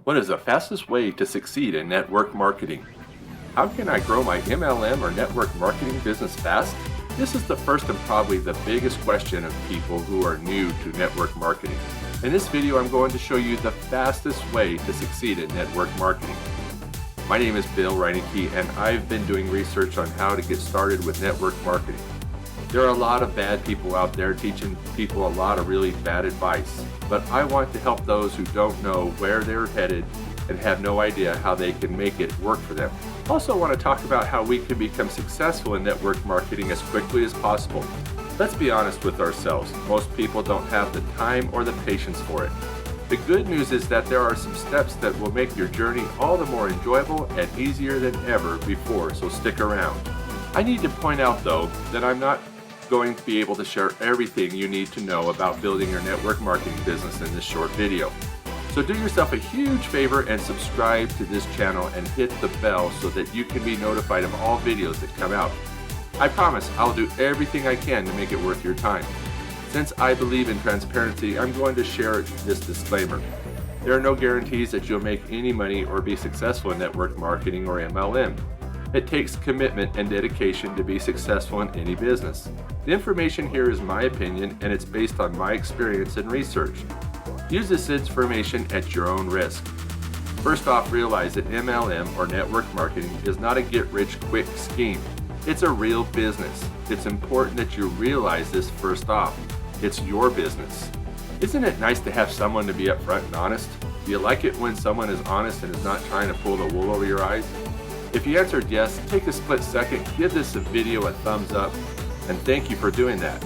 What is the fastest way to succeed in network marketing? How can I grow my MLM or network marketing business fast? This is the first and probably the biggest question of people who are new to network marketing. In this video, I'm going to show you the fastest way to succeed in network marketing. My name is Bill Reineke, and I've been doing research on how to get started with network marketing. There are a lot of bad people out there teaching people a lot of really bad advice, but I want to help those who don't know where they're headed and have no idea how they can make it work for them. Also want to talk about how we can become successful in network marketing as quickly as possible. Let's be honest with ourselves, most people don't have the time or the patience for it. The good news is that there are some steps that will make your journey all the more enjoyable and easier than ever before, so stick around. I need to point out though that I'm not going to be able to share everything you need to know about building your network marketing business in this short video. So do yourself a huge favor and subscribe to this channel and hit the bell so that you can be notified of all videos that come out. I promise I'll do everything I can to make it worth your time. Since I believe in transparency, I'm going to share this disclaimer. There are no guarantees that you'll make any money or be successful in network marketing or MLM. It takes commitment and dedication to be successful in any business. The information here is my opinion and it's based on my experience and research. Use this information at your own risk. First off, realize that MLM or network marketing is not a get-rich-quick scheme. It's a real business. It's important that you realize this first off. It's your business. Isn't it nice to have someone to be upfront and honest? Do you like it when someone is honest and is not trying to pull the wool over your eyes? If you answered yes, take a split second, give this video a thumbs up, and thank you for doing that.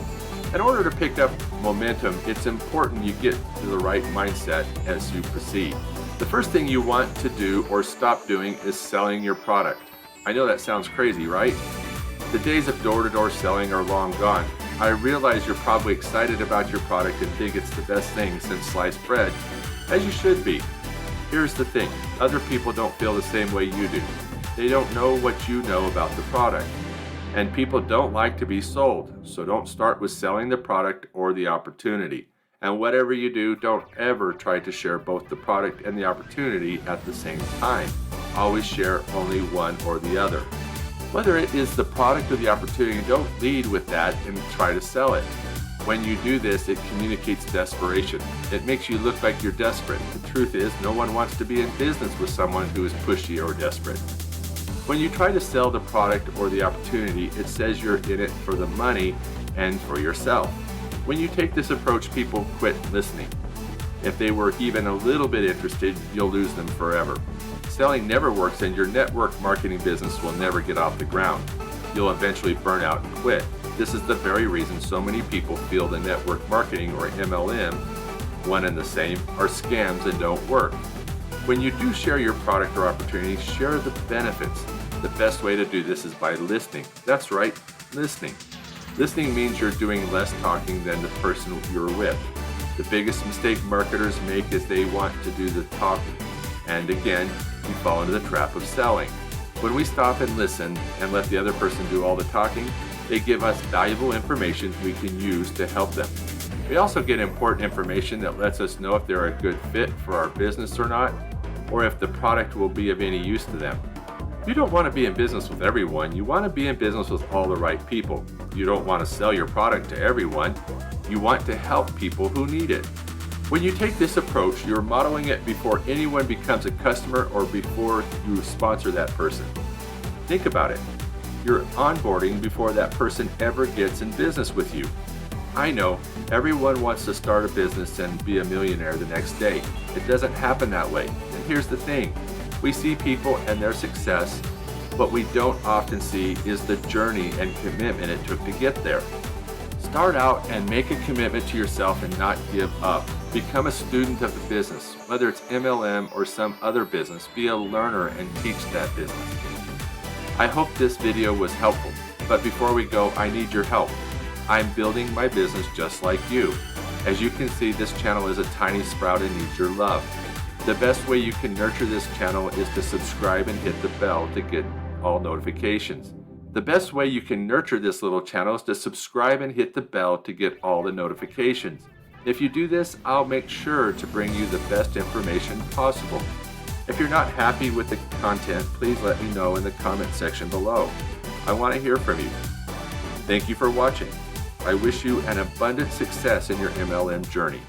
In order to pick up momentum, it's important you get to the right mindset as you proceed. The first thing you want to do or stop doing is selling your product. I know that sounds crazy, right? The days of door-to-door selling are long gone. I realize you're probably excited about your product and think it's the best thing since sliced bread, as you should be. Here's the thing, other people don't feel the same way you do. They don't know what you know about the product. And people don't like to be sold, so don't start with selling the product or the opportunity. And whatever you do, don't ever try to share both the product and the opportunity at the same time. Always share only one or the other. Whether it is the product or the opportunity, don't lead with that and try to sell it. When you do this, it communicates desperation. It makes you look like you're desperate. The truth is, no one wants to be in business with someone who is pushy or desperate. When you try to sell the product or the opportunity, it says you're in it for the money and for yourself. When you take this approach, people quit listening. If they were even a little bit interested, you'll lose them forever. Selling never works and your network marketing business will never get off the ground. You'll eventually burn out and quit. This is the very reason so many people feel the network marketing or MLM, one and the same, are scams and don't work. When you do share your product or opportunity, share the benefits. The best way to do this is by listening. That's right, listening. Listening means you're doing less talking than the person you're with. The biggest mistake marketers make is they want to do the talking. And again, you fall into the trap of selling. When we stop and listen and let the other person do all the talking, they give us valuable information we can use to help them. We also get important information that lets us know if they're a good fit for our business or not, or if the product will be of any use to them. You don't want to be in business with everyone. You want to be in business with all the right people. You don't want to sell your product to everyone. You want to help people who need it. When you take this approach, you're modeling it before anyone becomes a customer or before you sponsor that person. Think about it. You're onboarding before that person ever gets in business with you. I know everyone wants to start a business and be a millionaire the next day. It doesn't happen that way. And here's the thing. We see people and their success. What we don't often see is the journey and commitment it took to get there. Start out and make a commitment to yourself and not give up. Become a student of the business. Whether it's MLM or some other business, be a learner and teach that business. I hope this video was helpful, but before we go, I need your help. I'm building my business just like you. As you can see, this channel is a tiny sprout and needs your love. The best way you can nurture this channel is to subscribe and hit the bell to get all notifications. The best way you can nurture this little channel is to subscribe and hit the bell to get all the notifications. If you do this, I'll make sure to bring you the best information possible. If you're not happy with the content, please let me know in the comment section below. I want to hear from you. Thank you for watching. I wish you an abundant success in your MLM journey.